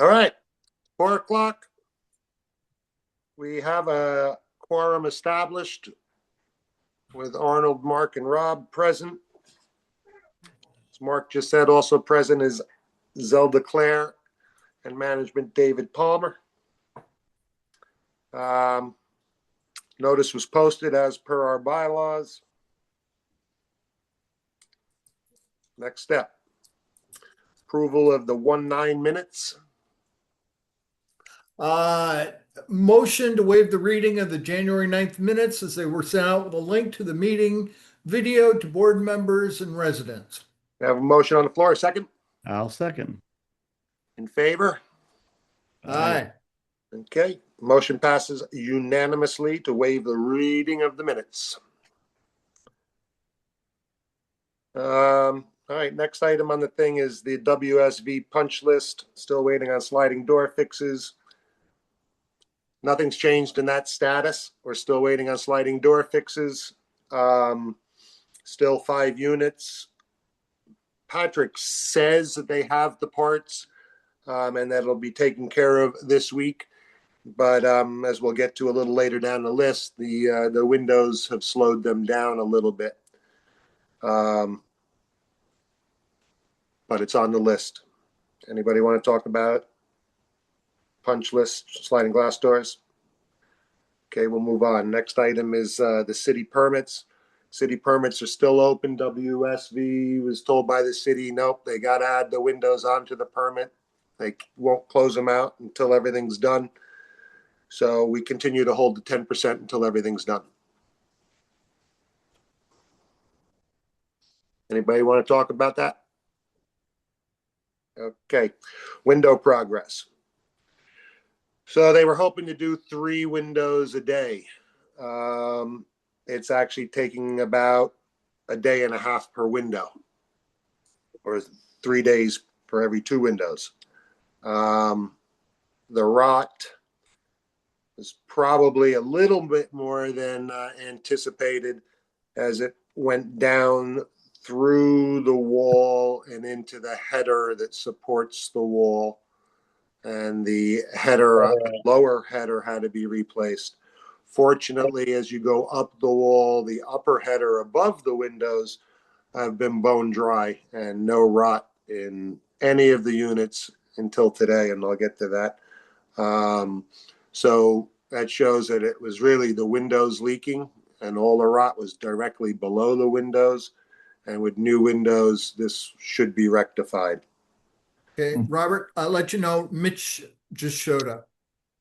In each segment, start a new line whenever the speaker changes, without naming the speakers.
All right, 4 o'clock. We have a quorum established with Arnold, Mark, and Rob present. As Mark just said, also present is Zelda Claire and management David Palmer. Notice was posted as per our bylaws. Next step, approval of the 1-9 minutes.
Motion to waive the reading of the January 9th minutes as they were sent out with a link to the meeting video to board members and residents.
We have a motion on the floor. A second?
I'll second.
In favor?
Aye.
Okay. Motion passes unanimously to waive the reading of the minutes. All right. Next item on the thing is the WSV punch list. Still waiting on sliding door fixes. Nothing's changed in that status. We're still waiting on sliding door fixes. Still 5 units. Patrick says that they have the parts and that it'll be taken care of this week. But as we'll get to a little later down the list, the windows have slowed them down a little bit. But it's on the list. Anybody want to talk about it? Punch list, sliding glass doors? Okay, we'll move on. Next item is the city permits. City permits are still open. WSV was told by the city, nope, they got to add the windows onto the permit. They won't close them out until everything's done. So we continue to hold the 10% until everything's done. Anybody want to talk about that? Okay, window progress. So they were hoping to do 3 windows a day. It's actually taking about a day and a half per window, or 3 days for every 2 windows. The rot was probably a little bit more than anticipated as it went down through the wall and into the header that supports the wall. And the header, lower header had to be replaced. Fortunately, as you go up the wall, the upper header above the windows have been bone dry and no rot in any of the units until today, and I'll get to that. So that shows that it was really the windows leaking and all the rot was directly below the windows. And with new windows, this should be rectified.
Okay, Robert, I'll let you know Mitch just showed up.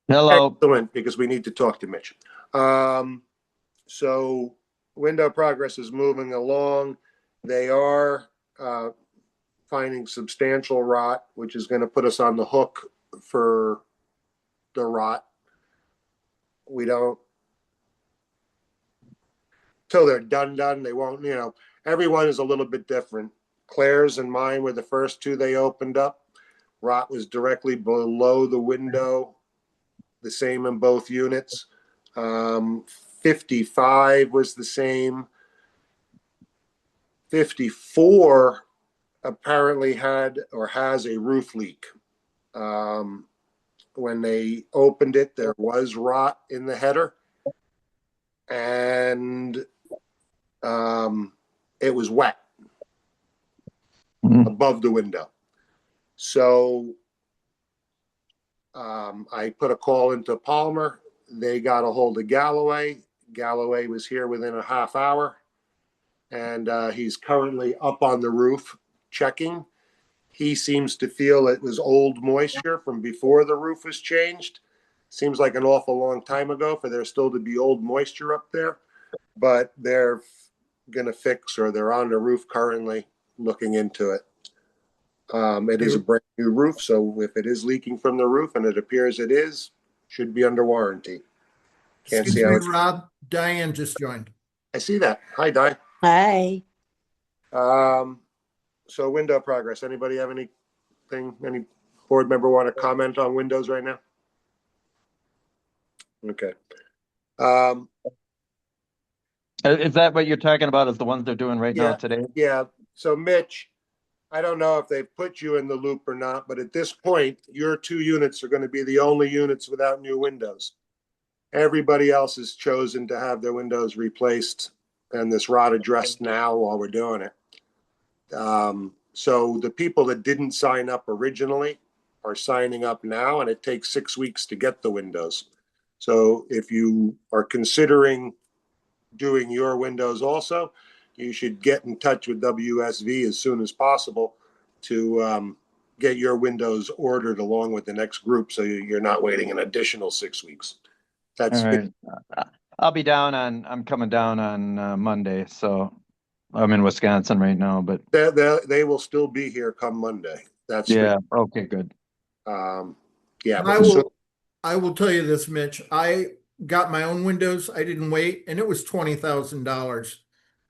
Hello.
Excellent, because we need to talk to Mitch. So window progress is moving along. They are finding substantial rot, which is going to put us on the hook for the rot. We don't, till they're done, they won't, everyone is a little bit different. Claire's and mine were the first 2 they opened up. Rot was directly below the window, the same in both units. 55 was the same. 54 apparently had or has a roof leak. When they opened it, there was rot in the header, and it was wet above the window. So I put a call into Palmer. They got a hold of Galloway. Galloway was here within a half hour, and he's currently up on the roof checking. He seems to feel it was old moisture from before the roof was changed. Seems like an awful long time ago for there still to be old moisture up there, but they're going to fix, or they're on the roof currently looking into it. It is a brand new roof, so if it is leaking from the roof, and it appears it is, should be under warranty.
Can't see how it's... Rob, Diane just joined.
I see that. Hi, Di.
Hi.
So window progress. Anybody have anything? Any board member want to comment on windows right now? Okay.
Is that what you're talking about? Is the ones they're doing right now today?
Yeah. So Mitch, I don't know if they've put you in the loop or not, but at this point, your 2 units are going to be the only units without new windows. Everybody else has chosen to have their windows replaced and this rod addressed now while we're doing it. So the people that didn't sign up originally are signing up now, and it takes 6 weeks to get the windows. So if you are considering doing your windows also, you should get in touch with WSV as soon as possible to get your windows ordered along with the next group, so you're not waiting an additional 6 weeks. That's
All right. I'm coming down on Monday, so I'm in Wisconsin right now, but
they will still be here come Monday. That's
yeah. Okay, good.
Yeah.
I will tell you this, Mitch. I got my own windows. I didn't wait, and it was $20,000.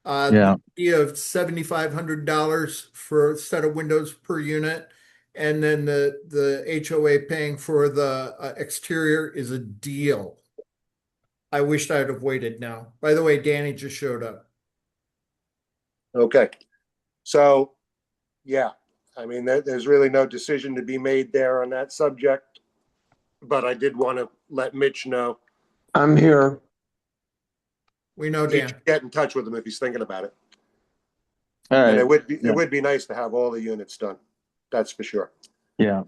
Yeah.
The idea of $7,500 for a set of windows per unit, and then the HOA paying for the exterior is a deal. I wished I'd have waited now. By the way, Danny just showed up.
Okay. So, yeah, I mean, there's really no decision to be made there on that subject, but I did want to let Mitch know.
I'm here.
We know,
He
Dan.
should get in touch with him if he's thinking about it.
All right.
And it would be nice to have all the units done. That's for sure.
Yeah.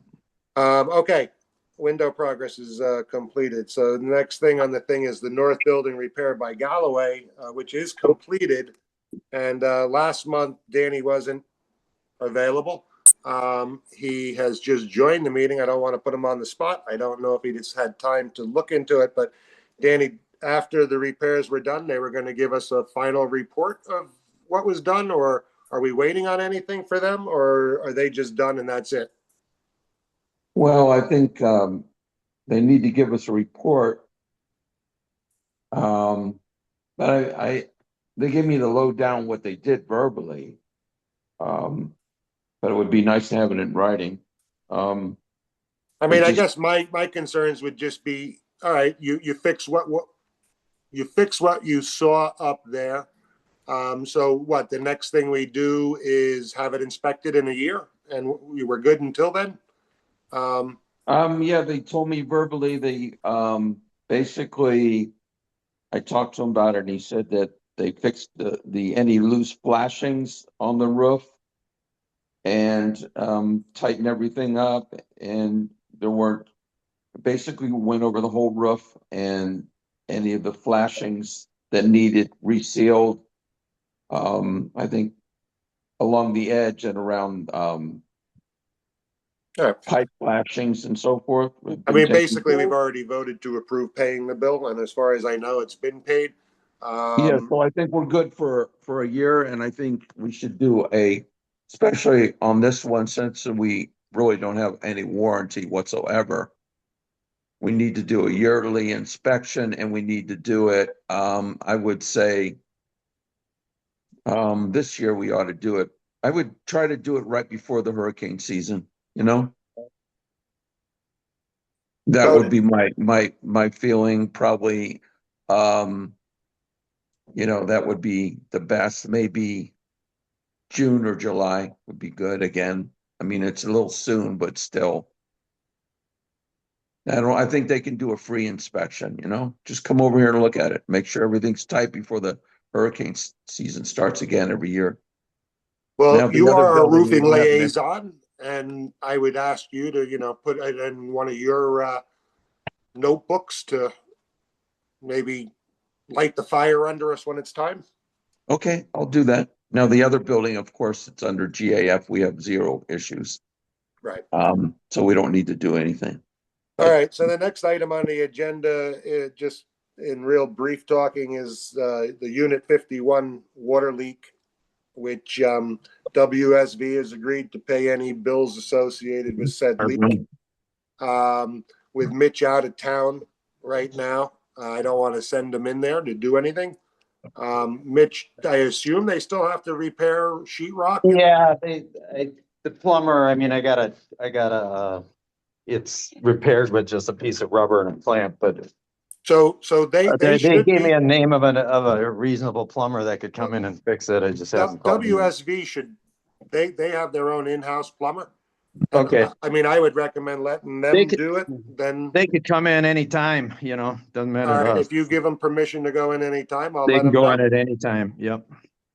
Okay. Window progress is completed. So the next thing on the thing is the north building repair by Galloway, which is completed. And last month, Danny wasn't available. He has just joined the meeting. I don't want to put him on the spot. I don't know if he just had time to look into it, but Danny, after the repairs were done, they were going to give us a final report of what was done, or are we waiting on anything for them, or are they just done and that's it?
Well, I think they need to give us a report. But they gave me the lowdown what they did verbally. But it would be nice to have it in writing.
I mean, I guess my concerns would just be, all right, you fix what you saw up there. So what, the next thing we do is have it inspected in a year, and we were good until then?
Yeah, they told me verbally, they basically, I talked to him about it, and he said that they fixed the any loose flashings on the roof and tightened everything up, and there weren't, basically went over the whole roof, and any of the flashings that needed resealed, I think along the edge and around pipe flashings and so forth.
I mean, basically, we've already voted to approve paying the bill, and as far as I know, it's been paid.
Yeah, so I think we're good for a year, and I think we should do especially on this one, since we really don't have any warranty whatsoever. We need to do a yearly inspection, and we need to do it, I would say, this year we ought to do it. I would try to do it right before the hurricane season, That would be my feeling, probably. That would be the best. Maybe June or July would be good again. I mean, it's a little soon, but still. I think they can do a free inspection, just come over here and look at it. Make sure everything's tight before the hurricane season starts again every year.
Well, you are a roofing liaison, and I would ask you to, put it in one of your notebooks to maybe light the fire under us when it's time.
Okay, I'll do that. Now, the other building, of course, it's under GAF. We have 0 issues.
Right.
So we don't need to do anything.
All right. So the next item on the agenda, just in real brief talking, is the Unit 51 water leak, which WSV has agreed to pay any bills associated with said leak. With Mitch out of town right now, I don't want to send him in there to do anything. Mitch, I assume they still have to repair sheetrock?
Yeah, the plumber, I mean, it's repaired with just a piece of rubber and a clamp, but
So they
gave me a name of a reasonable plumber that could come in and fix it. I just haven't called him.
WSV should they have their own in-house plumber. And
Okay.
I mean, I would recommend letting them
They could-
do it. Then,
They could come in anytime, doesn't matter
all
to
right,
us.
if you give them permission to go in anytime, I'll
They
let
can
them
go
know.
in at any time. Yep.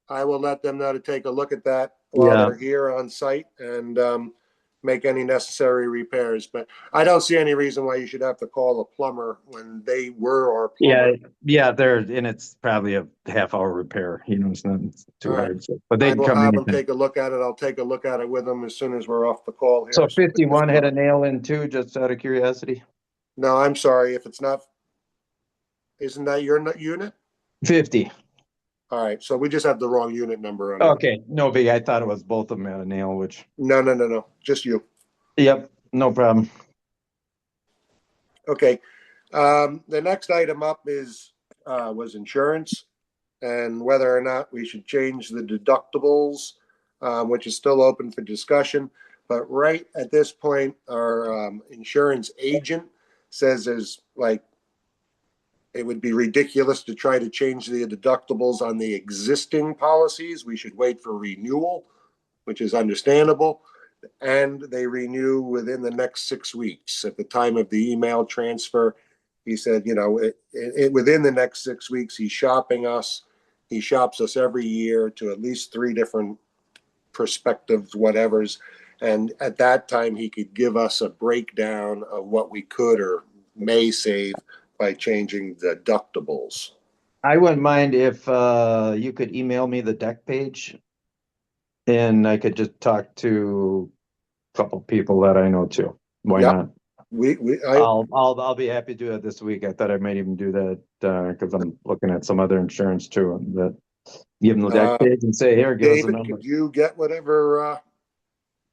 I will let them know to take a look at that while
Yeah.
they're here on site and make any necessary repairs. But I don't see any reason why you should have to call a plumber when they were our plumber.
Yeah, and it's probably a half-hour repair, it's not too
All right.
hard. But they
I
can
will
come
have them
anytime.
take a look at it. I'll take a look at it with them as soon as we're off the call here.
So 51 had a nail in too, just out of curiosity?
No, I'm sorry. If it's not, isn't that your unit?
50.
All right. So we just have the wrong unit number on it.
Okay, no big. I thought it was both of them had a nail, which,
No. Just you.
yep, no problem.
Okay. The next item up was insurance and whether or not we should change the deductibles, which is still open for discussion. But right at this point, our insurance agent says it would be ridiculous to try to change the deductibles on the existing policies. We should wait for renewal, which is understandable. And they renew within the next 6 weeks. At the time of the email transfer, he said, within the next 6 weeks, he's shopping us. He shops us every year to at least 3 different perspectives, whatevers. And at that time, he could give us a breakdown of what we could or may save by changing deductibles.
I wouldn't mind if you could email me the deck page, and I could just talk to a couple people that I know too. Why
Yep.
not? I'll be happy to do it this week. I thought I might even do that because I'm looking at some other insurance too. That give them the deck page and say, here, give us a
David,
number.
could you get whatever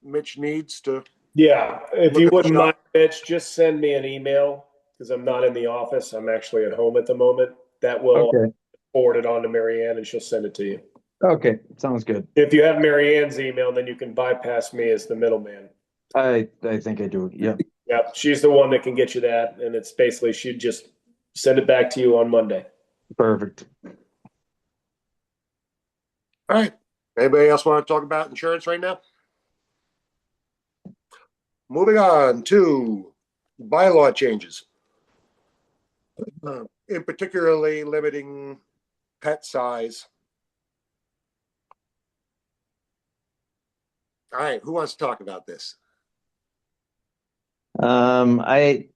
Mitch needs to?
Yeah, if
Look
you
at the
wouldn't
shop.
mind, Mitch, just send me an email because I'm not in the office. I'm actually at home at the moment. That will
Okay.
forward it on to Mary Ann and she'll send it to you.
Okay. Sounds good.
If you have Mary Ann's email, then you can bypass me as the middleman.
I think I do. Yeah.
Yep, she's the one that can get you that, and it's basically she'd just send it back to you on Monday.
Perfect.
All right. Anybody else want to talk about insurance right now? Moving on to bylaw changes. In particularly limiting pet size. All right, who wants to talk about this?
I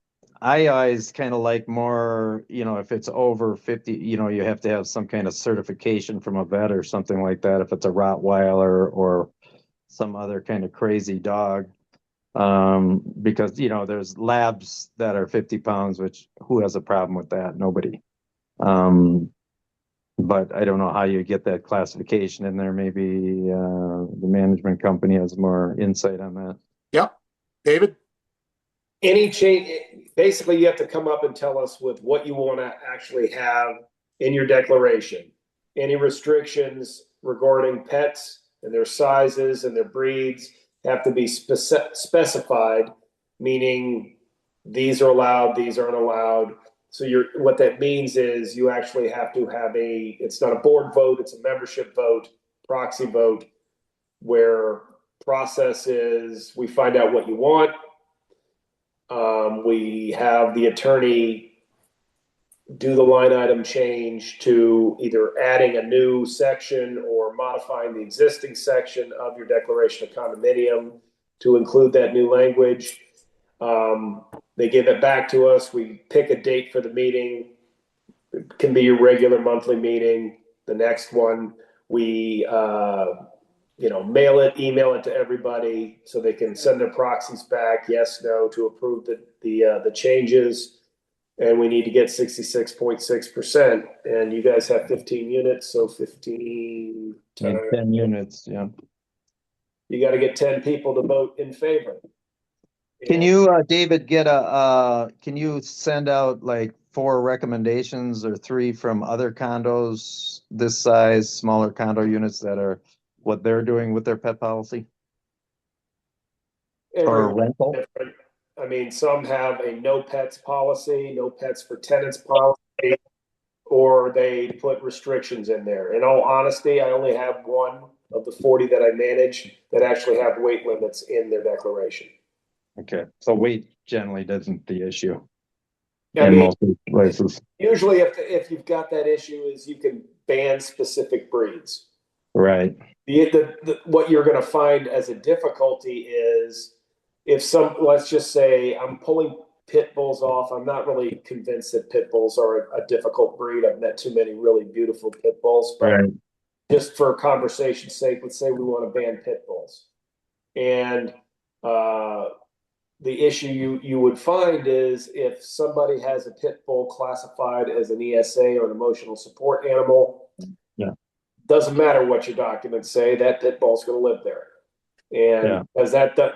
always kind of like more, if it's over 50, you have to have some kind of certification from a vet or something like that. If it's a Rottweiler or some other kind of crazy dog. Because, there's labs that are 50 pounds, which who has a problem with that? Nobody. But I don't know how you get that classification in there. Maybe the management company has more insight on that.
Yep. David?
Any change, basically you have to come up and tell us with what you want to actually have in your declaration. Any restrictions regarding pets and their sizes and their breeds have to be specified, meaning these are allowed, these aren't allowed. So what that means is you actually have to have it's not a board vote, it's a membership vote, proxy vote, where process is we find out what you want. We have the attorney do the line item change to either adding a new section or modifying the existing section of your declaration of condominium to include that new language. They give it back to us. We pick a date for the meeting. It can be your regular monthly meeting. The next one, we mail it, email it to everybody so they can send their proxies back, yes, no, to approve the changes. And we need to get 66.6%. And you guys have 15 units, so 15
Yeah, 10 units, yeah.
You got to get 10 people to vote in favor.
Can you, David, can you send out like 4 recommendations or 3 from other condos this size, smaller condo units that are what they're doing with their pet policy? Or rental?
Different. I mean, some have a no pets policy, no pets for tenants policy, or they put restrictions in there. In all honesty, I only have one of the 40 that I manage that actually have weight limits in their declaration.
Okay, so weight generally doesn't the issue
I
in
mean,
most places.
usually if you've got that issue is you can ban specific breeds.
Right.
What you're going to find as a difficulty is if let's just say I'm pulling pit bulls off. I'm not really convinced that pit bulls are a difficult breed. I've met too many really beautiful pit bulls, but
Right.
just for conversation's sake, let's say we want to ban pit bulls. And the issue you would find is if somebody has a pit bull classified as an ESA or an emotional support animal,
yeah,
doesn't matter what your documents say, that pit bull's going to live there. And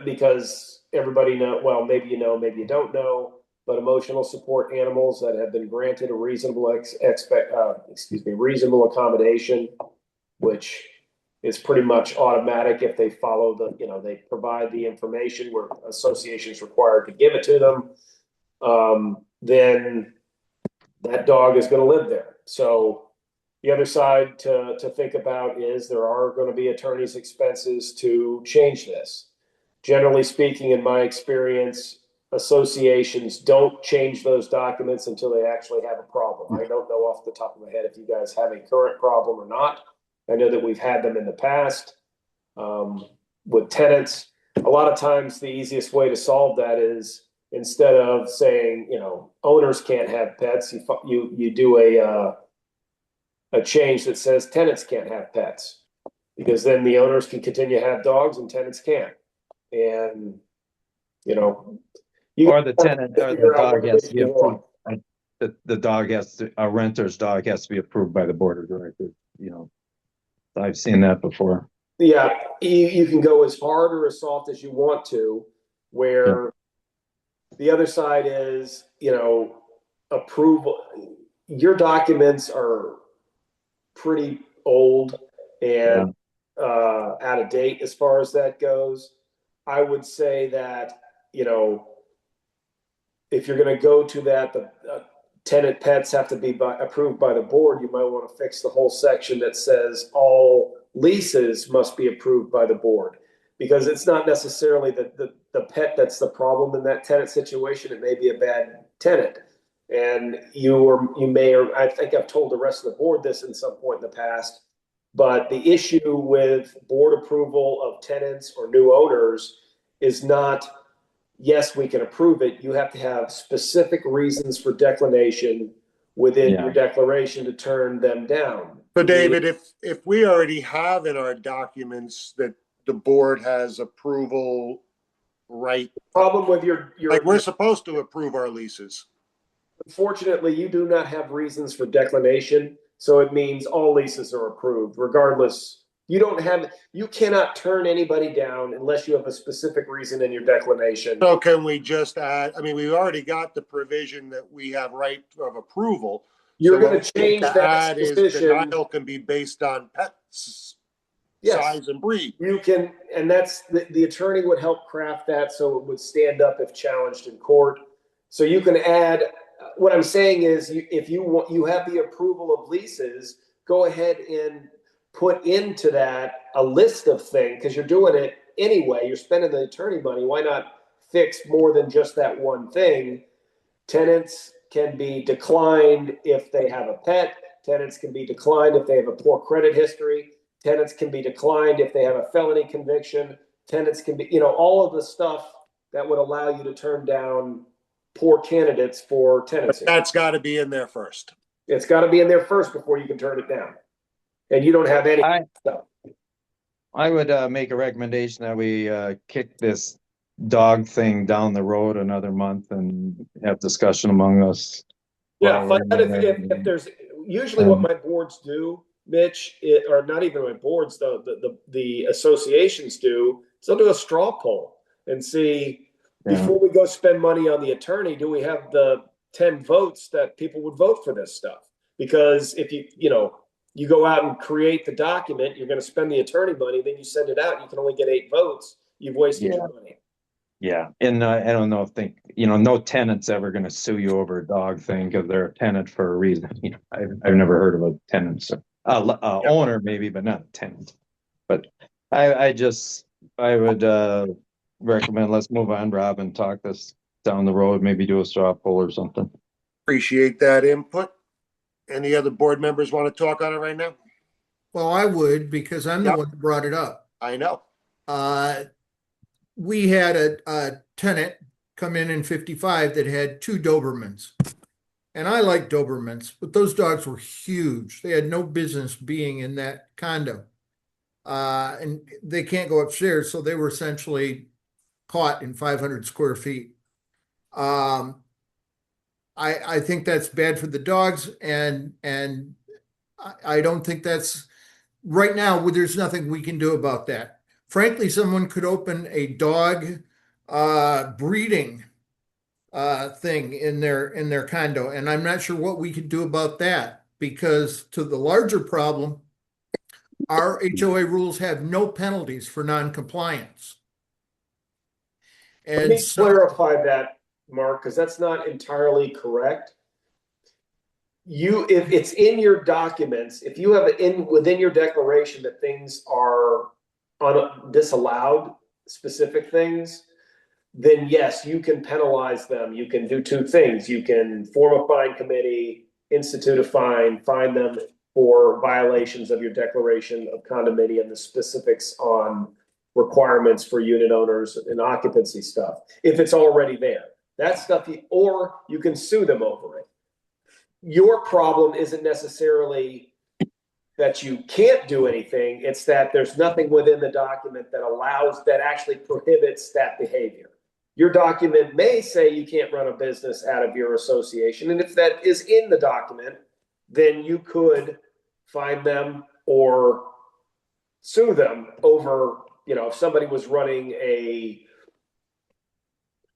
because everybody know, well, maybe you know, maybe you don't know, but emotional support animals that have been granted a reasonable reasonable accommodation, which is pretty much automatic if they follow they provide the information where association is required to give it to them, then that dog is going to live there. So the other side to think about is there are going to be attorneys' expenses to change this. Generally speaking, in my experience, associations don't change those documents until they actually have a problem. I don't know off the top of my head if you guys have a current problem or not. I know that we've had them in the past with tenants. A lot of times the easiest way to solve that is instead of saying, owners can't have pets, you do a change that says tenants can't have pets, because then the owners can continue to have dogs and tenants can't. And,
or the tenant or the dog has to be approved. The dog a renter's dog has to be approved by the board of directors, I've seen that before.
Yeah, you can go as hard or as soft as you want to, where the other side is, approval. Your documents are pretty old and out of date as far as that goes. I would say that, if you're going to go to that, the tenant pets have to be approved by the board. You might want to fix the whole section that says all leases must be approved by the board, because it's not necessarily the pet that's the problem in that tenant situation. It may be a bad tenant. And I think I've told the rest of the board this in some point in the past, but the issue with board approval of tenants or new owners is not, yes, we can approve it. You have to have specific reasons for declination within your declaration to turn them down.
So David, if we already have in our documents that the board has approval right.
Problem with your
like we're supposed to approve our leases.
Unfortunately, you do not have reasons for declination, so it means all leases are approved, regardless. You cannot turn anybody down unless you have a specific reason in your declination.
So can we just add, we've already got the provision that we have right of approval.
You're going to change that decision.
Denial can be based on pets, size and breed.
You can, and that's the attorney would help craft that so it would stand up if challenged in court. So you can add, what I'm saying is if you have the approval of leases, go ahead and put into that a list of things, because you're doing it anyway. You're spending the attorney money. Why not fix more than just that one thing? Tenants can be declined if they have a pet. Tenants can be declined if they have a poor credit history. Tenants can be declined if they have a felony conviction. Tenants can be, all of the stuff that would allow you to turn down poor candidates for tenancy.
But that's got to be in there first.
It's got to be in there first before you can turn it down. And you don't have any stuff.
I would make a recommendation that we kick this dog thing down the road another month and have discussion among us.
Yeah, find out if there's usually what my boards do, Mitch, or not even my boards, the associations do, is they'll do a straw poll and see before we go spend money on the attorney, do we have the 10 votes that people would vote for this stuff? Because if you go out and create the document, you're going to spend the attorney money, then you send it out, you can only get 8 votes. You've wasted your money.
Yeah. And I don't know if no tenant's ever going to sue you over a dog thing because they're a tenant for a reason. I've never heard of a tenant. So owner maybe, but not a tenant. But I would recommend, let's move on, Rob, and talk this down the road, maybe do a straw poll or something.
Appreciate that input. Any other board members want to talk on it right now?
Well, I would, because I'm the
Yep.
one who brought it up.
I know.
We had a tenant come in 55 that had 2 Dobermans. And I like Dobermans, but those dogs were huge. They had no business being in that condo. And they can't go upstairs, so they were essentially caught in 500 square feet. I think that's bad for the dogs, and I don't think that's right now. There's nothing we can do about that. Frankly, someone could open a dog breeding thing in their condo, and I'm not sure what we could do about that, because to the larger problem, our HOA rules have no penalties for non-compliance.
Let me clarify that, Mark, because that's not entirely correct. If it's in your documents, if you have it within your declaration that things are disallowed, specific things, then yes, you can penalize them. You can do 2 things. You can form a fine committee, institute a fine them for violations of your declaration of condominium, the specifics on requirements for unit owners and occupancy stuff, if it's already there. That stuff, or you can sue them over it. Your problem isn't necessarily that you can't do anything. It's that there's nothing within the document that actually prohibits that behavior. Your document may say you can't run a business out of your association. And if that is in the document, then you could fine them or sue them over, if somebody was running a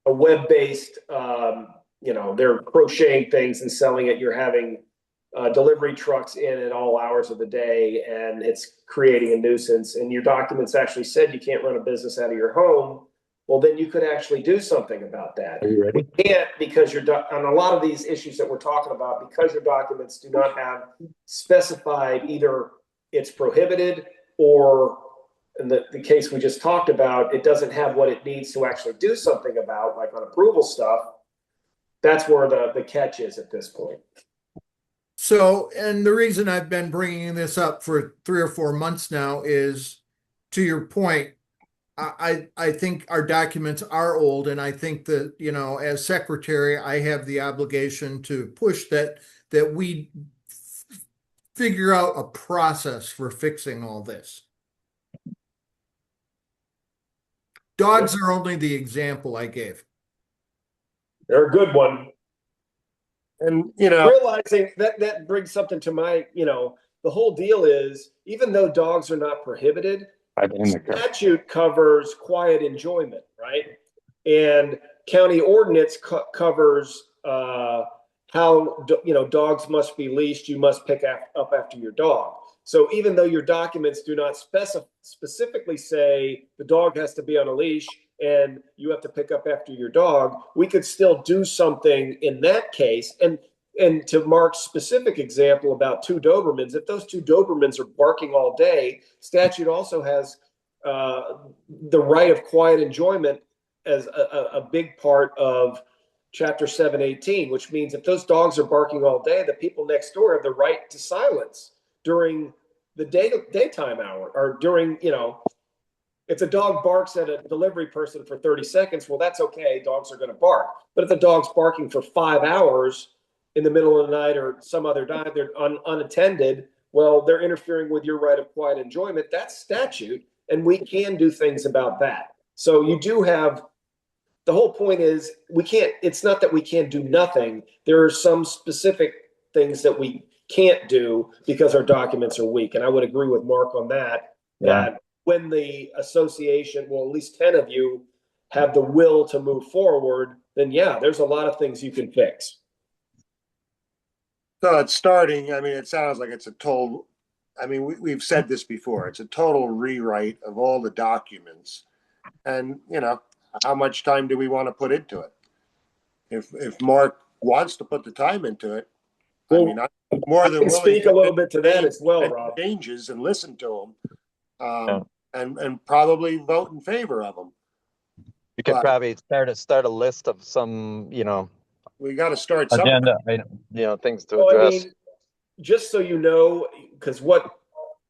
web-based, they're crocheting things and selling it. You're having delivery trucks in at all hours of the day, and it's creating a nuisance. And your documents actually said you can't run a business out of your home. Well, then you could actually do something about that.
Are you ready?
You can't, because on a lot of these issues that we're talking about, because your documents do not have specified either it's prohibited, or in the case we just talked about, it doesn't have what it needs to actually do something about, like on approval stuff. That's where the catch is at this point.
So, and the reason I've been bringing this up for 3 or 4 months now is, to your point, I think our documents are old, and I think that, as secretary, I have the obligation to push that we figure out a process for fixing all this. Dogs are only the example I gave.
They're a good one.
And,
realizing that brings something to my, the whole deal is, even though dogs are not prohibited, statute covers quiet enjoyment, right? And county ordinance covers how, dogs must be leashed. You must pick up after your dog. So even though your documents do not specifically say the dog has to be on a leash and you have to pick up after your dog, we could still do something in that case. And to Mark's specific example about 2 Dobermans, if those 2 Dobermans are barking all day, statute also has the right of quiet enjoyment as a big part of Chapter 718, which means if those dogs are barking all day, the people next door have the right to silence during the daytime hour, or during, if the dog barks at a delivery person for 30 seconds, well, that's okay. Dogs are going to bark. But if the dog's barking for 5 hours in the middle of the night or some other time, they're unattended, well, they're interfering with your right of quiet enjoyment. That's statute, and we can do things about that. So you do have, the whole point is, it's not that we can't do nothing. There are some specific things that we can't do because our documents are weak. And I would agree with Mark on that, that when the association, well, at least 10 of you have the will to move forward, then yeah, there's a lot of things you can fix.
So it's starting, it sounds like it's a total, we've said this before, it's a total rewrite of all the documents. And, how much time do we want to put into it? If Mark wants to put the time into it,
Well,
I'm more than willing
speak
to
a little bit to that as well, Rob.
changes and listen to them. and probably vote in favor of them.
You could
But-
probably start a list of some,
We got to start something.
agenda, things to
Well, I
address.
mean, just so you know, because what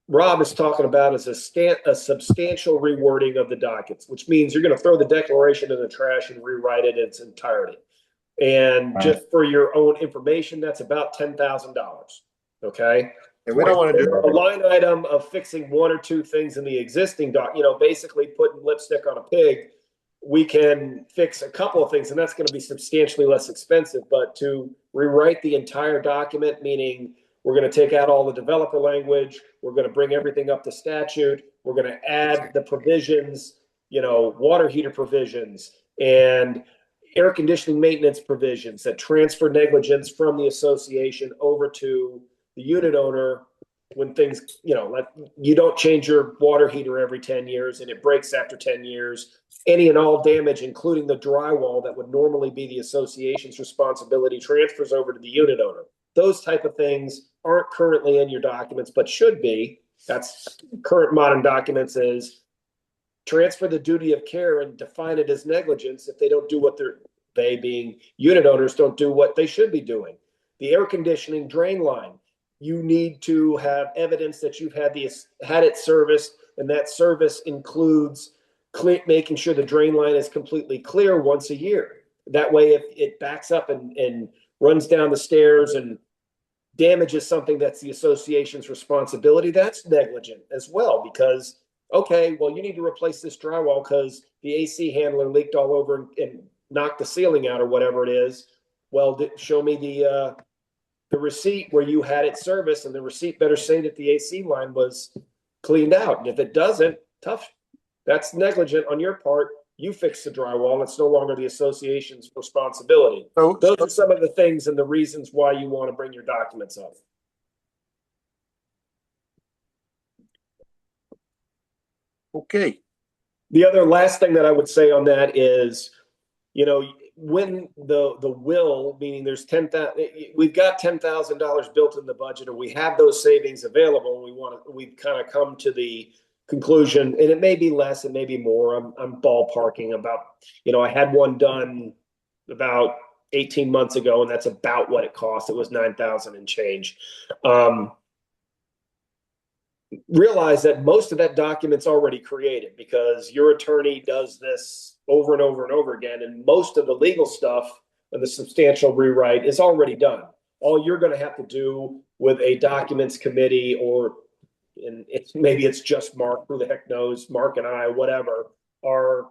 Rob is talking about is a substantial rewording of the dockets, which means you're going to throw the declaration in the trash and rewrite it in its entirety. And
Right.
just for your own information, that's about $10,000. Okay.
And we don't want to do
a line item of fixing one or two things in the existing doc, basically putting lipstick on a pig. We can fix a couple of things, and that's going to be substantially less expensive. But to rewrite the entire document, meaning we're going to take out all the developer language, we're going to bring everything up to statute, we're going to add the provisions, water heater provisions and air conditioning maintenance provisions that transfer negligence from the association over to the unit owner when things, like you don't change your water heater every 10 years and it breaks after 10 years. Any and all damage, including the drywall that would normally be the association's responsibility, transfers over to the unit owner. Those type of things aren't currently in your documents, but should be. That's current modern documents is transfer the duty of care and define it as negligence if they don't do what they being unit owners don't do what they should be doing. The air conditioning drain line, you need to have evidence that you've had it serviced, and that service includes making sure the drain line is completely clear once a year. That way, if it backs up and runs down the stairs and damages something that's the association's responsibility, that's negligent as well. Because, okay, well, you need to replace this drywall because the AC handler leaked all over and knocked the ceiling out or whatever it is. Well, show me the receipt where you had it serviced, and the receipt better say that the AC line was cleaned out. And if it doesn't, tough. That's negligent on your part. You fix the drywall. It's no longer the association's responsibility.
So
those are some of the things and the reasons why you want to bring your documents up.
Okay.
The other last thing that I would say on that is, when the will, meaning there's we've got $10,000 built in the budget, or we have those savings available, and we've kind of come to the conclusion, and it may be less, it may be more. I'm ballparking about, I had one done about 18 months ago, and that's about what it cost. It was $9,000 and change. Realize that most of that document's already created because your attorney does this over and over and over again, and most of the legal stuff and the substantial rewrite is already done. All you're going to have to do with a documents committee, maybe it's just Mark, who the heck knows, Mark and I, whatever, are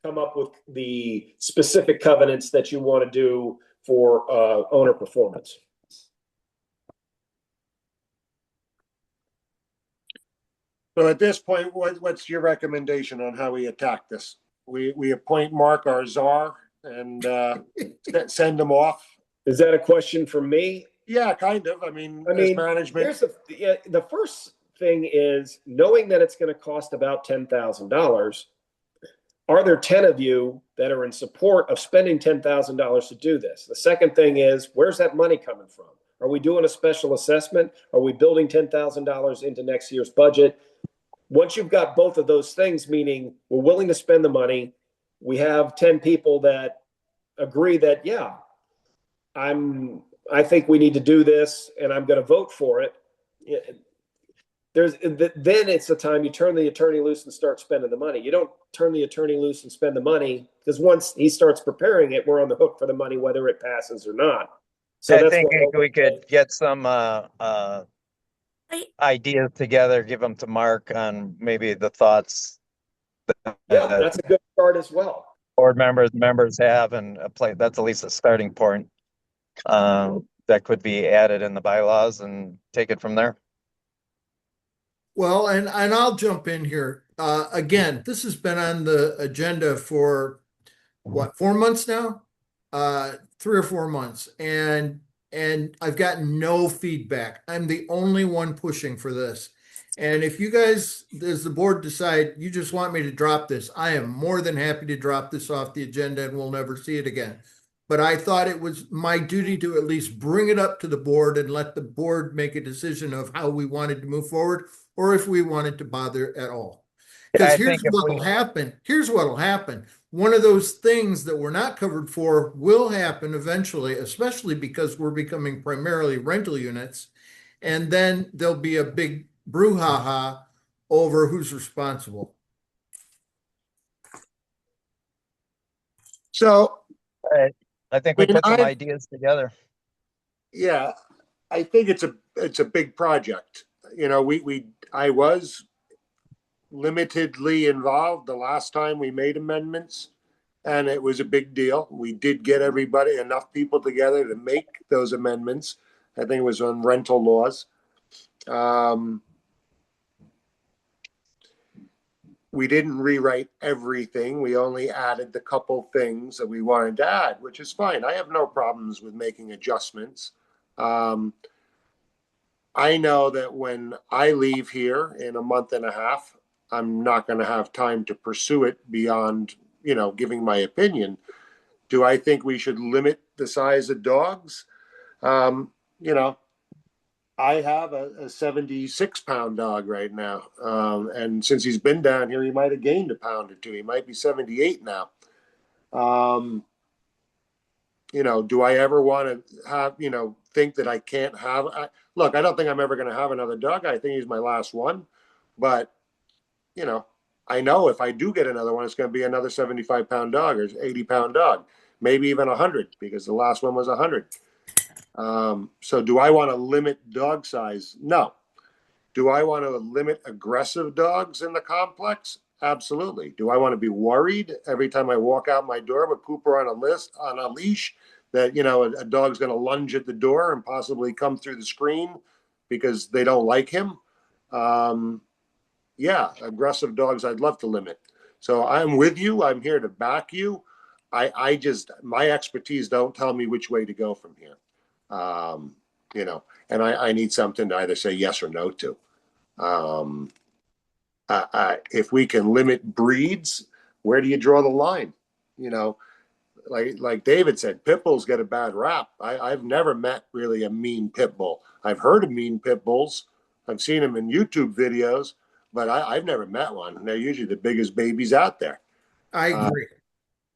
come up with the specific covenants that you want to do for owner performance.
So at this point, what's your recommendation on how we attack this? We appoint Mark our czar and send him off.
Is that a question for me?
Yeah, kind of. I mean, as management.
The first thing is knowing that it's going to cost about $10,000. Are there 10 of you that are in support of spending $10,000 to do this? The second thing is, where's that money coming from? Are we doing a special assessment? Are we building $10,000 into next year's budget? Once you've got both of those things, meaning we're willing to spend the money, we have 10 people that agree that, yeah, I think we need to do this and I'm going to vote for it. Then it's the time you turn the attorney loose and start spending the money. You don't turn the attorney loose and spend the money because once he starts preparing it, we're on the hook for the money, whether it passes or not. So
I think we could get some ideas together, give them to Mark on maybe the thoughts.
Yeah, that's a good start as well.
Board members have, and that's at least a starting point that could be added in the bylaws and take it from there.
Well, and I'll jump in here. Again, this has been on the agenda for what, 4 months now? 3 or 4 months. And I've gotten no feedback. I'm the only one pushing for this. And if you guys, as the board, decide you just want me to drop this, I am more than happy to drop this off the agenda and we'll never see it again. But I thought it was my duty to at least bring it up to the board and let the board make a decision of how we wanted to move forward, or if we wanted to bother at all.
Yeah,
Because
I
here's
think if
what will happen. Here's what will happen. One of those things that we're not covered for will happen eventually, especially because we're becoming primarily rental units. And then there'll be a big brouhaha over who's responsible.
So,
I think we
mean,
put some ideas together.
yeah, I think it's a big project. You know, I was limitedly involved the last time we made amendments, and it was a big deal. We did get everybody, enough people together to make those amendments. I think it was on rental laws. We didn't rewrite everything. We only added the couple things that we wanted to add, which is fine. I have no problems with making adjustments. I know that when I leave here in a month and a half, I'm not going to have time to pursue it beyond, giving my opinion. Do I think we should limit the size of dogs? You know, I have a 76-pound dog right now. And since he's been down here, he might have gained a pound or two. He might be 78 now. Do I ever want to have, think that I can't have? Look, I don't think I'm ever going to have another dog. I think he's my last one. But, I know if I do get another one, it's going to be another 75-pound dog or 80-pound dog, maybe even 100, because the last one was 100. So do I want to limit dog size? No. Do I want to limit aggressive dogs in the complex? Absolutely. Do I want to be worried every time I walk out my door with Cooper on a leash that, a dog's going to lunge at the door and possibly come through the screen because they don't like him? Yeah, aggressive dogs I'd love to limit. So I'm with you. I'm here to back you. My expertise don't tell me which way to go from here. And I need something to either say yes or no to. If we can limit breeds, where do you draw the line? Like David said, pit bulls get a bad rap. I've never met really a mean pit bull. I've heard of mean pit bulls. I've seen them in YouTube videos, but I've never met one. They're usually the biggest babies out there.
I agree.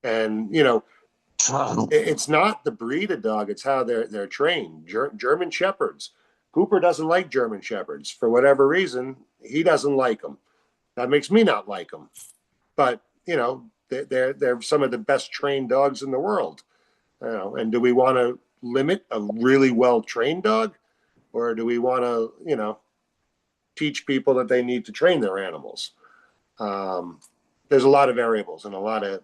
And it's not the breed of dog; it's how they're trained. German shepherds. Cooper doesn't like German shepherds for whatever reason. He doesn't like them. That makes me not like them. But they're some of the best trained dogs in the world. And do we want to limit a really well trained dog, or do we want to teach people that they need to train their animals? There's a lot of variables and a lot of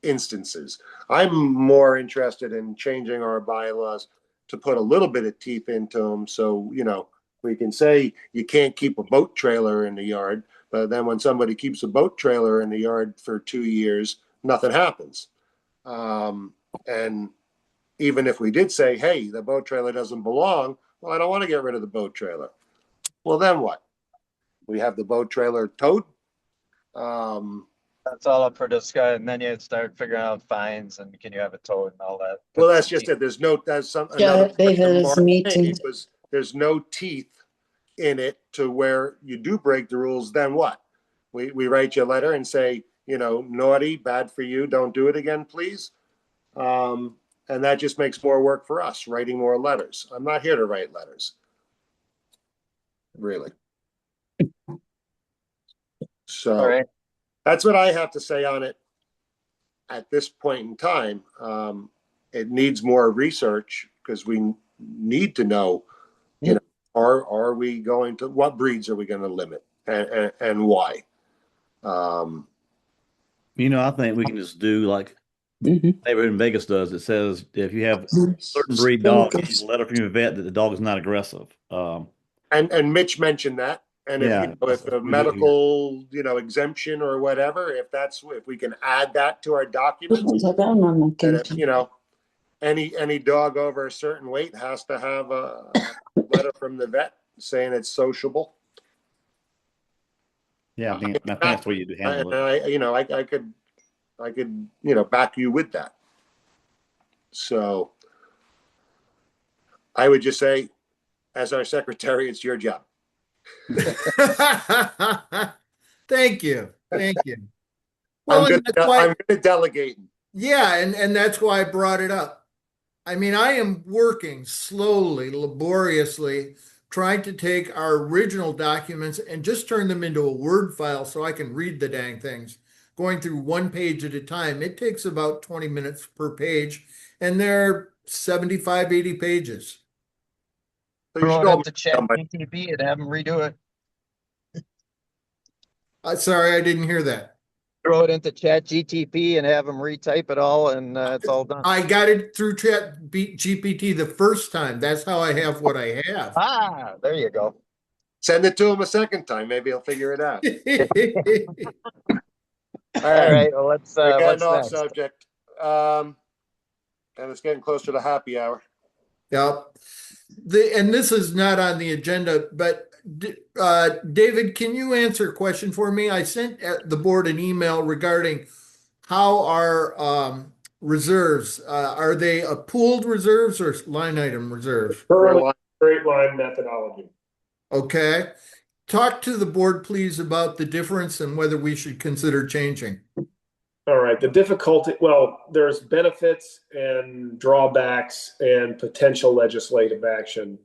instances. I'm more interested in changing our bylaws to put a little bit of teeth into them. So, we can say you can't keep a boat trailer in the yard, but then when somebody keeps a boat trailer in the yard for 2 years, nothing happens. And even if we did say, hey, the boat trailer doesn't belong, well, I don't want to get rid of the boat trailer. Well, then what? We have the boat trailer towed.
That's all up for discussion. And then you start figuring out fines and can you have it towed and all that.
Well, that's just it. There's there's no teeth in it to where you do break the rules. Then what? We write you a letter and say, naughty, bad for you. Don't do it again, please. And that just makes more work for us, writing more letters. I'm not here to write letters. Really. So
all right.
That's what I have to say on it at this point in time. It needs more research because we need to know, are we going to, what breeds are we going to limit and why?
I think we can just do like neighborhood in Vegas does. It says if you have a certain breed dog, you need a letter from your vet that the dog is not aggressive.
And Mitch mentioned that. And if a medical, exemption or whatever, if we can add that to our documents, and any dog over a certain weight has to have a letter from the vet saying it's sociable.
Yeah, I think that's the way you handle it.
I could, back you with that. So I would just say, as our secretary, it's your job.
Thank you. Thank you. Well, and that's why,
I'm good at delegating.
yeah, and that's why I brought it up. I mean, I am working slowly, laboriously, trying to take our original documents and just turn them into a Word file so I can read the dang things. Going through one page at a time. It takes about 20 minutes per page, and they're 75, 80 pages.
So you
Throw
should
it
all
into chat GTP and have them redo it.
Sorry, I didn't hear that.
Throw it into chat GTP and have them retype it all, and it's all done.
I got it through Chat GPT the first time. That's how I have what I have.
Ah, there you go.
send it to him a second time. Maybe he'll figure it out. All
All
right.
right, well, let's
We're
what's
getting off
next?
subject. And it's getting closer to happy hour.
Yep. And this is not on the agenda, but David, can you answer a question for me? I sent the board an email regarding how our reserves, are they a pooled reserves or line item reserve?
Currently, straight line methodology.
Okay. Talk to the board, please, about the difference and whether we should consider changing.
All right, the difficulty, well, there's benefits and drawbacks and potential legislative action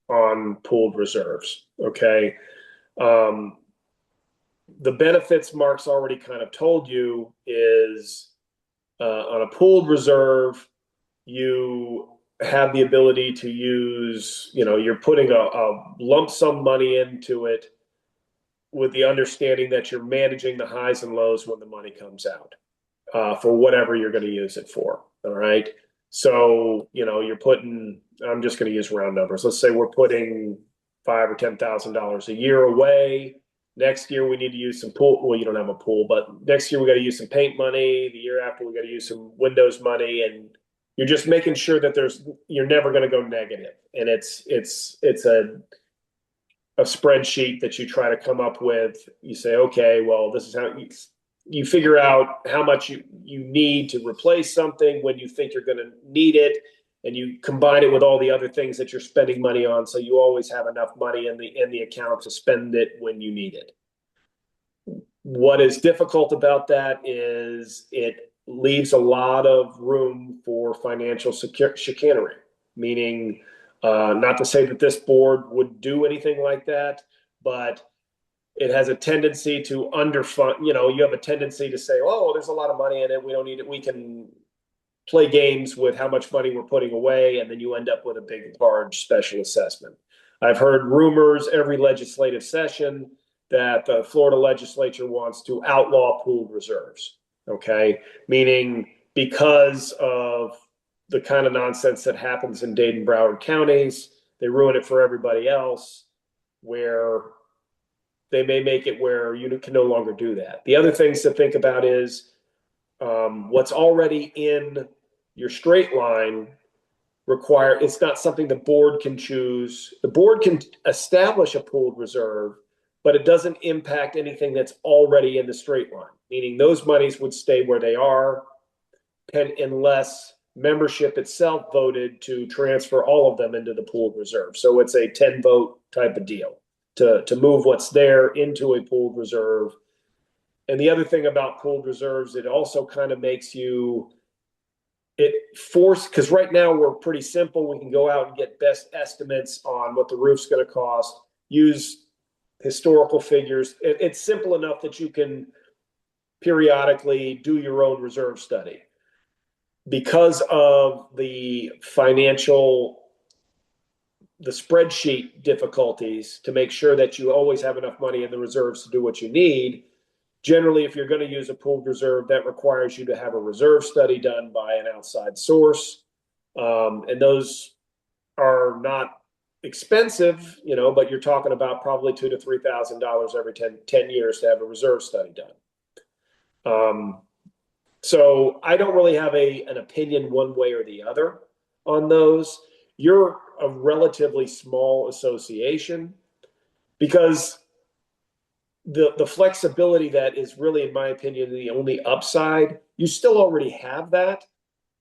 on pooled reserves, okay? The benefits Mark's already kind of told you is on a pooled reserve, you have the ability to use, you're putting a lump sum money into it with the understanding that you're managing the highs and lows when the money comes out. For whatever you're going to use it for. All right. So, you're putting, I'm just going to use round numbers. Let's say we're putting $5,000 or $10,000 a year away. Next year, we need to use some pool. Well, you don't have a pool, but next year we got to use some paint money. The year after, we got to use some windows money. And you're just making sure that you're never going to go negative. And it's a spreadsheet that you try to come up with. You say, okay, well, this is how you figure out how much you need to replace something when you think you're going to need it, and you combine it with all the other things that you're spending money on, so you always have enough money in the account to spend it when you need it. What is difficult about that is it leaves a lot of room for financial chicanery, meaning not to say that this board would do anything like that, but it has a tendency to underfund. You have a tendency to say, oh, there's a lot of money in it, we don't need it. We can play games with how much money we're putting away, and then you end up with a big, large special assessment. I've heard rumors every legislative session that the Florida legislature wants to outlaw pooled reserves, okay? Meaning because of the kind of nonsense that happens in Dade and Broward counties, they ruin it for everybody else, where they may make it where you can no longer do that. The other things to think about is what's already in your straight line it's not something the board can choose. The board can establish a pooled reserve, but it doesn't impact anything that's already in the straight line, meaning those monies would stay where they are unless membership itself voted to transfer all of them into the pooled reserve. So it's a 10 vote type of deal to move what's there into a pooled reserve. And the other thing about pooled reserves, it also kind of makes because right now we're pretty simple. We can go out and get best estimates on what the roof's going to cost, use historical figures. It's simple enough that you can periodically do your own reserve study. Because of the spreadsheet difficulties to make sure that you always have enough money in the reserves to do what you need. Generally, if you're going to use a pooled reserve, that requires you to have a reserve study done by an outside source. And those are not expensive, but you're talking about probably $2,000 to $3,000 every 10 years to have a reserve study done. So I don't really have an opinion one way or the other on those. You're a relatively small association, because the flexibility that is really, in my opinion, the only upside, you still already have that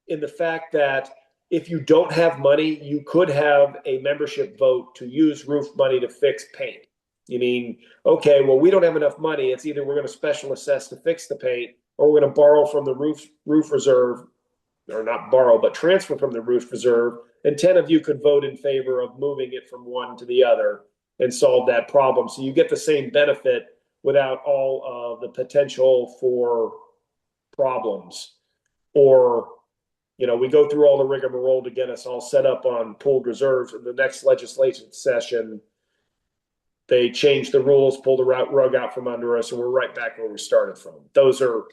in the fact that if you don't have money, you could have a membership vote to use roof money to fix paint. You mean, okay, well, we don't have enough money. It's either we're going to special assess to fix the paint, or we're going to borrow from the roof reserve, or not borrow, but transfer from the roof reserve. And 10 of you could vote in favor of moving it from one to the other and solve that problem. So you get the same benefit without all of the potential for problems. Or, you know, we go through all the rigmarole to get us all set up on pooled reserves. In the next legislation session, they change the rules, pull the rug out from under us, and we're right back where we started from. Those are,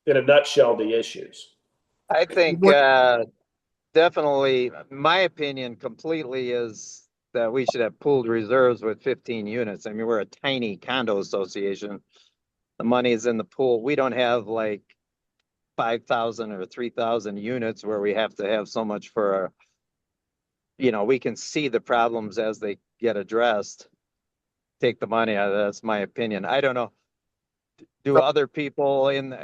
in a nutshell, the issues.
I think definitely, my opinion completely is that we should have pooled reserves with 15 units. I mean, we're a tiny condo association. The money is in the pool. We don't have like 5,000 or 3,000 units where we have to have so much for, you know, we can see the problems as they get addressed. Take the money out of that. That's my opinion. I don't know. Do other people in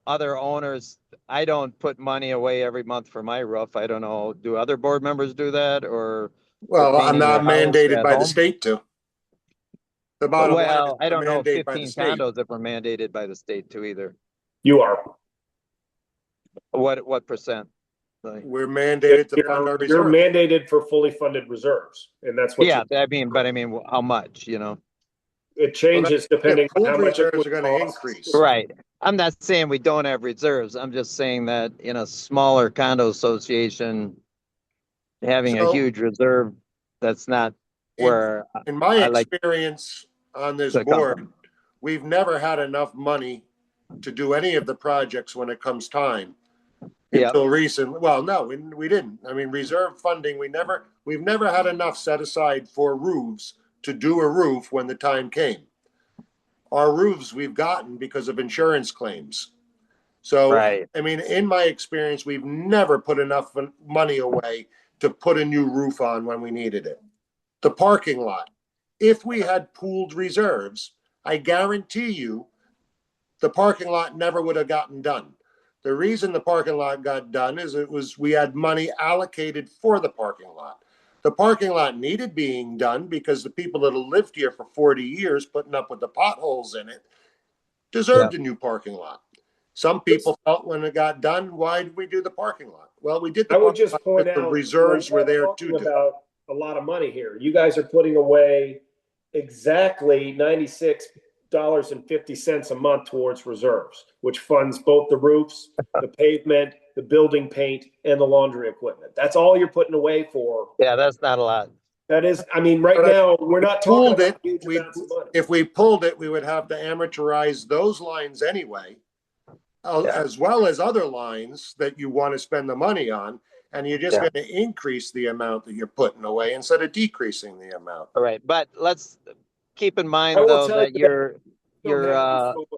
other owners? I don't put money away every month for my roof. I don't know. Do other board members do that, or?
Well, I'm not mandated by the state to. The bottom line is
I don't know
15
condos if we're mandated by the state to either.
You are.
What percent? Like,
we're mandated to fund our reserves.
You're mandated for fully funded reserves, and that's what.
Yeah, I mean, but I mean, how much? You know,
it changes depending on how much
reserves are going to increase.
Right. I'm not saying we don't have reserves. I'm just saying that in a smaller condo association, having a huge reserve, that's not where.
In my experience on this board, we've never had enough money to do any of the projects when it comes time. Until recently. Well, no, we didn't. I mean, reserve funding, we've never had enough set aside for roofs to do a roof when the time came. Our roofs we've gotten because of insurance claims. So, I mean, in my experience, we've never put enough money away to put a new roof on when we needed it. The parking lot, if we had pooled reserves, I guarantee you the parking lot never would have gotten done. The reason the parking lot got done is we had money allocated for the parking lot. The parking lot needed being done because the people that have lived here for 40 years putting up with the potholes in it deserved a new parking lot. Some people felt when it got done, why did we do the parking lot? Well, we did the
I would just point out
the reserves were there to do.
About a lot of money here. You guys are putting away exactly $96.50 a month towards reserves, which funds both the roofs, the pavement, the building paint, and the laundry equipment. That's all you're putting away for.
Yeah, that's not a lot.
That is, I mean, right now we're not talking about huge amounts of money.
If we pulled it, we would have to amortize those lines anyway, as well as other lines that you want to spend the money on. And you're just going to increase the amount that you're putting away instead of decreasing the amount.
All right, but let's keep in mind though that you're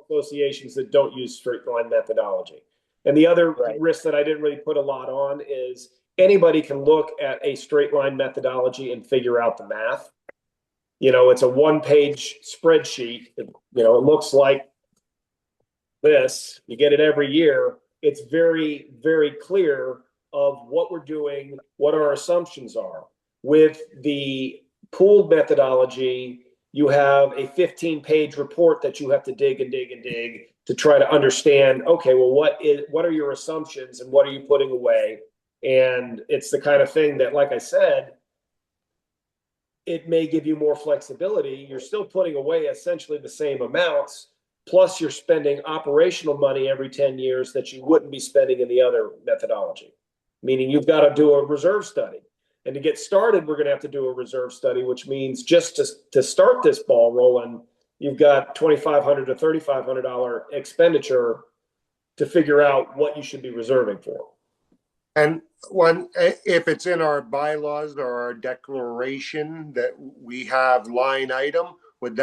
associations that don't use straight line methodology. And the other risk that I didn't really put a lot on is anybody can look at a straight line methodology and figure out the math. You know, it's a one-page spreadsheet. You know, it looks like this. You get it every year. It's very, very clear of what we're doing, what our assumptions are. With the pooled methodology, you have a 15-page report that you have to dig and dig and dig to try to understand, okay, well, what are your assumptions and what are you putting away? And it's the kind of thing that, like I said, it may give you more flexibility. You're still putting away essentially the same amounts, plus you're spending operational money every 10 years that you wouldn't be spending in the other methodology. Meaning you've got to do a reserve study. And to get started, we're going to have to do a reserve study, which means just to start this ball rolling, you've got $2,500 to $3,500 expenditure to figure out what you should be reserving for.
And if it's in our bylaws or our declaration that we have line item, would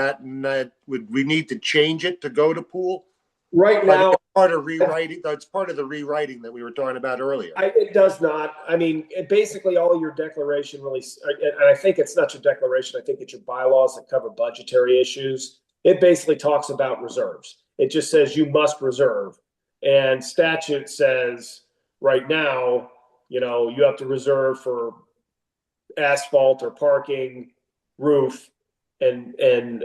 we need to change it to go to pool?
Right now,
part of rewriting. That's part of the rewriting that we were talking about earlier.
It does not. I mean, basically all your declaration really, and I think it's not your declaration. I think it's your bylaws that cover budgetary issues. It basically talks about reserves. It just says you must reserve, and statute says right now, you know, you have to reserve for asphalt or parking, roof, and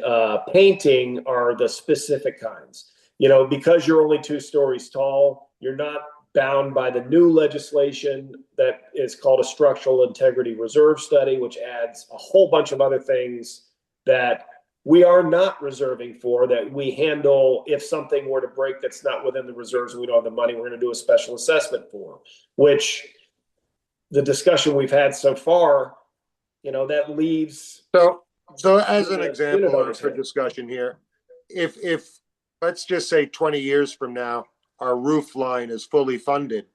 painting are the specific kinds. You know, because you're only 2 stories tall, you're not bound by the new legislation that is called a structural integrity reserve study, which adds a whole bunch of other things that we are not reserving for, that we handle if something were to break that's not within the reserves and we don't have the money, we're going to do a special assessment for, which the discussion we've had so far, you know, that leaves.
So as an
the
example
unit
or
owners
for
here.
discussion here, if let's just say 20 years from now, our roof line is fully funded,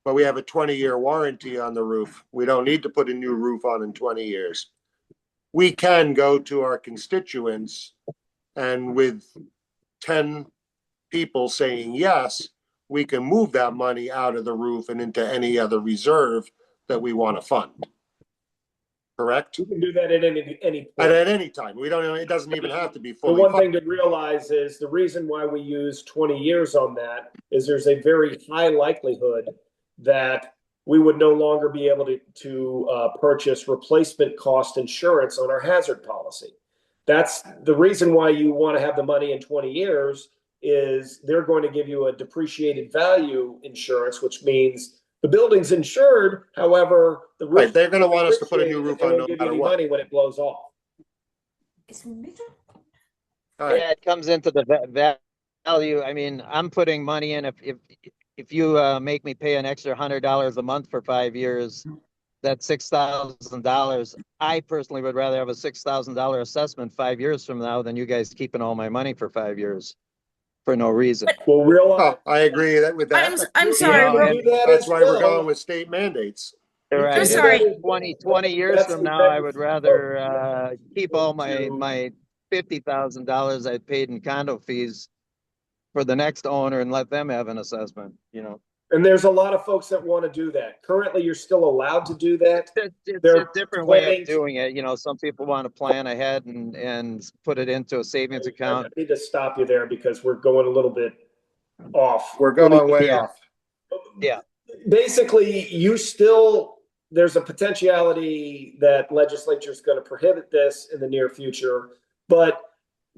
but we have a 20-year warranty on the roof. We don't need to put a new roof on in 20 years. We can go to our constituents, and with 10 people saying yes, we can move that money out of the roof and into any other reserve that we want to fund. Correct?
You can do that at any point.
At any time. We don't. It doesn't even have to be
The
fully
one
funded.
thing to realize is the reason why we use 20 years on that is there's a very high likelihood that we would no longer be able to purchase replacement cost insurance on our hazard policy. That's the reason why you want to have the money in 20 years is they're going to give you a depreciated value insurance, which means the building's insured. However, the roof,
Right, they're going to want us to put a new roof
they
on
won't
no
give you
matter
any
what.
money when it blows off.
All right.
Yeah, it comes into the value. I mean, I'm putting money in. If you make me pay an extra $100 a month for 5 years, that's $6,000. I personally would rather have a $6,000 assessment 5 years from now than you guys keeping all my money for 5 years for no reason.
Well, realize
Oh, I agree with that.
I'm sorry.
know,
Real-
and
That's why we're going with state mandates.
Right.
sorry.
And 20 years from now, I would rather keep all my $50,000 I paid in condo fees for the next owner and let them have an assessment, you know.
And there's a lot of folks that want to do that. Currently, you're still allowed to do that.
It's
They're
a different way
planning
of doing it. You know, some people want to plan ahead and put it into a savings
I
account.
need to stop you there because we're going a little bit off.
We're going way
Yeah.
off.
Yeah.
Basically, there's a potentiality that legislature is going to prohibit this in the near future, but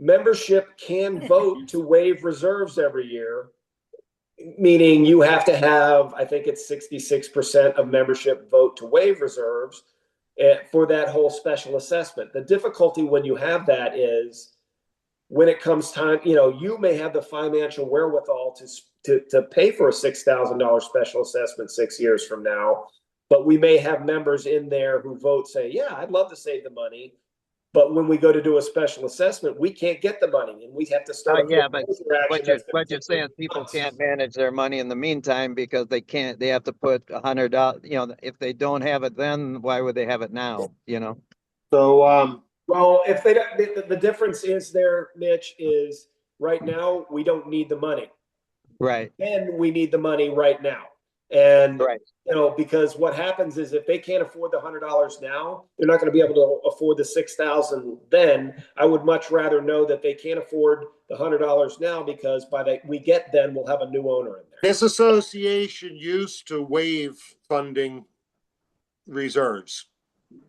membership can vote to waive reserves every year, meaning you have to have, I think it's 66% of membership vote to waive reserves for that whole special assessment. The difficulty when you have that is when it comes time, you know, you may have the financial wherewithal to pay for a $6,000 special assessment 6 years from now, but we may have members in there who vote say, yeah, I'd love to save the money. But when we go to do a special assessment, we can't get the money and we have to start.
Yeah, but what you're saying, people can't manage their money in the meantime because they have to put $100, you know, if they don't have it then, why would they have it now, you know?
So,
well, if they don't, the difference is there, Mitch, is right now we don't need the money.
Right.
Then we need the money right now. And,
right.
You know, because what happens is if they can't afford the $100 now, they're not going to be able to afford the $6,000 then. I would much rather know that they can't afford the $100 now because by the we get then we'll have a new owner in there.
this association used to waive funding reserves.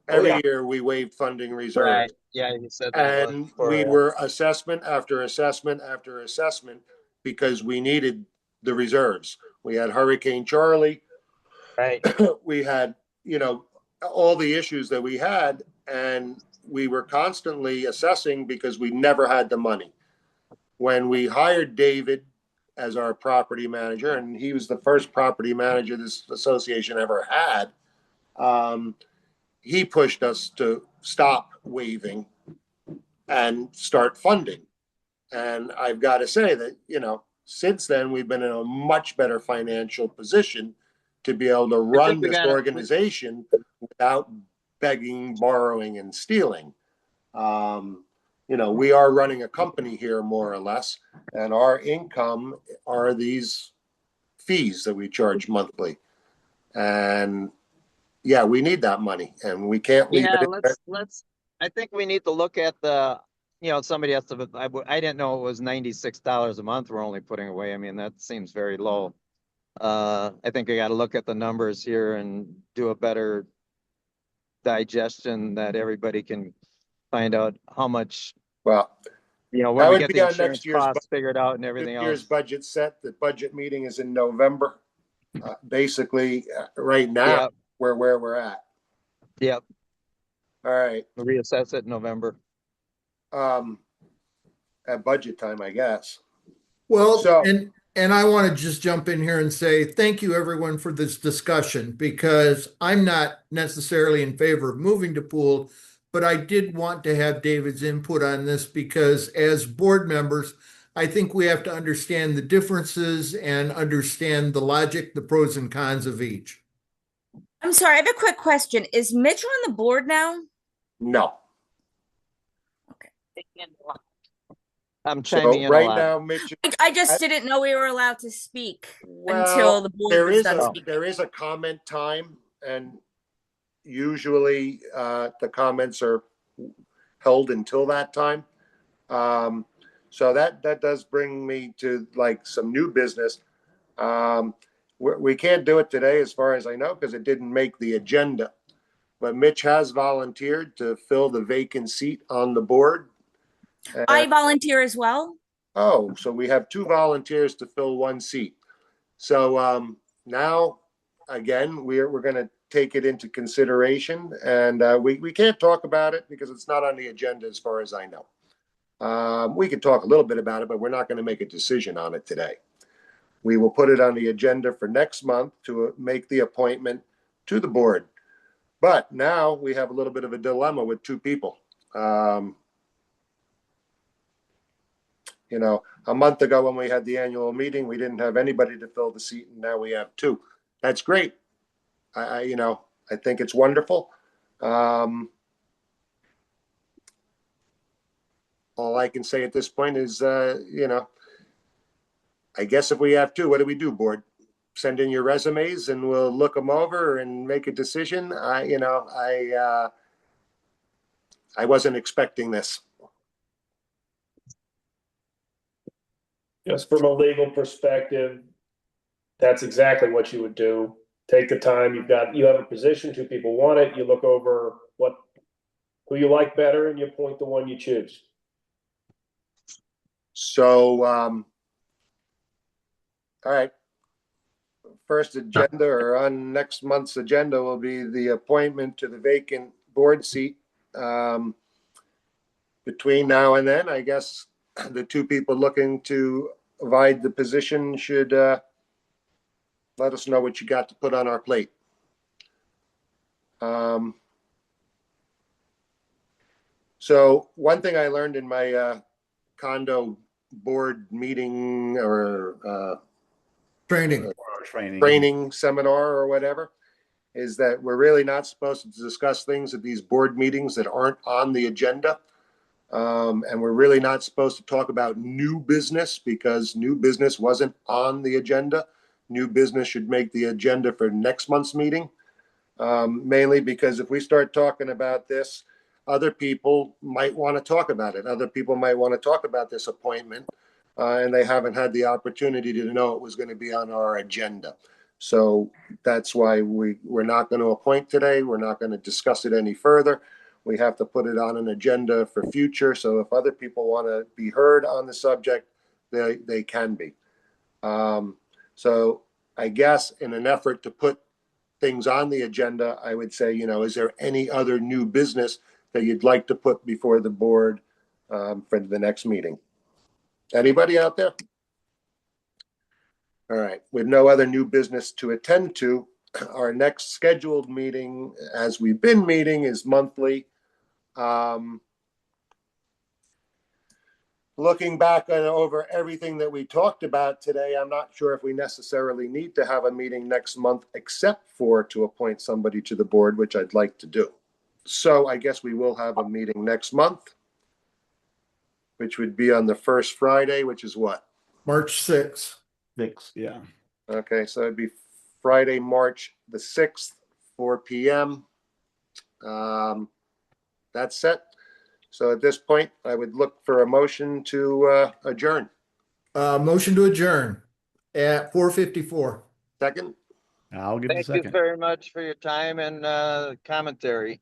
Every year we waived funding reserves.
Right. Yeah, you said that.
And we were assessment after assessment after assessment because we needed the reserves. We had Hurricane Charlie.
Right.
We had, you know, all the issues that we had, and we were constantly assessing because we never had the money. When we hired David as our property manager, and he was the first property manager this association ever had, he pushed us to stop waiving and start funding. And I've got to say that, you know, since then, we've been in a much better financial position to be able to run this organization without begging, borrowing, and stealing. You know, we are running a company here more or less, and our income are these fees that we charge monthly. And yeah, we need that money, and we can't leave it.
Let's. I think we need to look at you know, somebody has to. I didn't know it was $96 a month we're only putting away. I mean, that seems very low. I think I got to look at the numbers here and do a better digestion that everybody can find out how much,
Well,
when
that
we
would
get
be
the
on
insurance
next year's
costs figured out and everything
this year's
else.
budget set. The budget meeting is in November. Basically, right now,
Yep.
where we're at.
Yep.
All right.
We'll reassess it in November.
At budget time, I guess.
Well,
So-
and I want to just jump in here and say thank you everyone for this discussion, because I'm not necessarily in favor of moving to pool, but I did want to have David's input on this because as board members, I think we have to understand the differences and understand the logic, the pros and cons of each.
I'm sorry, I have a quick question. Is Mitch on the board now?
No.
I'm chiming
So
in
right
a lot.
now, Mitch.
I just didn't know we were allowed to speak
Well,
until the board
there
was
is
done
a
speaking.
there is a comment time, and usually the comments are held until that time. So that does bring me to like some new business. We can't do it today, as far as I know, because it didn't make the agenda. But Mitch has volunteered to fill the vacant seat on the board.
I volunteer as well.
Oh, so we have 2 volunteers to fill 1 seat. So now, again, we're going to take it into consideration, and we can't talk about it because it's not on the agenda as far as I know. We could talk a little bit about it, but we're not going to make a decision on it today. We will put it on the agenda for next month to make the appointment to the board. But now we have a little bit of a dilemma with 2 people. A month ago when we had the annual meeting, we didn't have anybody to fill the seat, and now we have 2. That's great. I think it's wonderful. All I can say at this point is, I guess if we have 2, what do we do, board? Send in your resumes and we'll look them over and make a decision. I wasn't expecting this.
Just from a legal perspective, that's exactly what you would do. Take the time. You have a position, 2 people want it. You look over who you like better, and you appoint the one you choose.
So, all right. First agenda, or on next month's agenda, will be the appointment to the vacant board seat. Between now and then, I guess the 2 people looking to divide the position should let us know what you got to put on our plate. So one thing I learned in my condo board meeting or training seminar or whatever is that we're really not supposed to discuss things at these board meetings that aren't on the agenda. And we're really not supposed to talk about new business because new business wasn't on the agenda. New business should make the agenda for next month's meeting. Mainly because if we start talking about this, other people might want to talk about it. Other people might want to talk about this appointment, and they haven't had the opportunity to know it was going to be on our agenda. So that's why we're not going to appoint today. We're not going to discuss it any further. We have to put it on an agenda for future. So if other people want to be heard on the subject, they can be. So I guess in an effort to put things on the agenda, I would say, is there any other new business that you'd like to put before the board for the next meeting? Anybody out there? All right. With no other new business to attend to, our next scheduled meeting, as we've been meeting, is monthly. Looking back over everything that we talked about today, I'm not sure if we necessarily need to have a meeting next month, except for to appoint somebody to the board, which I'd like to do. So I guess we will have a meeting next month, which would be on the first Friday, which is what?
March 6th.
6, yeah.
Okay, so it'd be Friday, March the 6th, 4 p.m. That's set. So at this point, I would look for a motion to adjourn.
Motion to adjourn at 4:54.
Second?
I'll give the
Thank you
second.
very much for your time and commentary.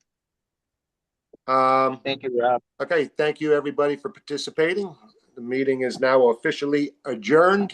Thank you, Rob.
Okay, thank you everybody for participating. The meeting is now officially adjourned.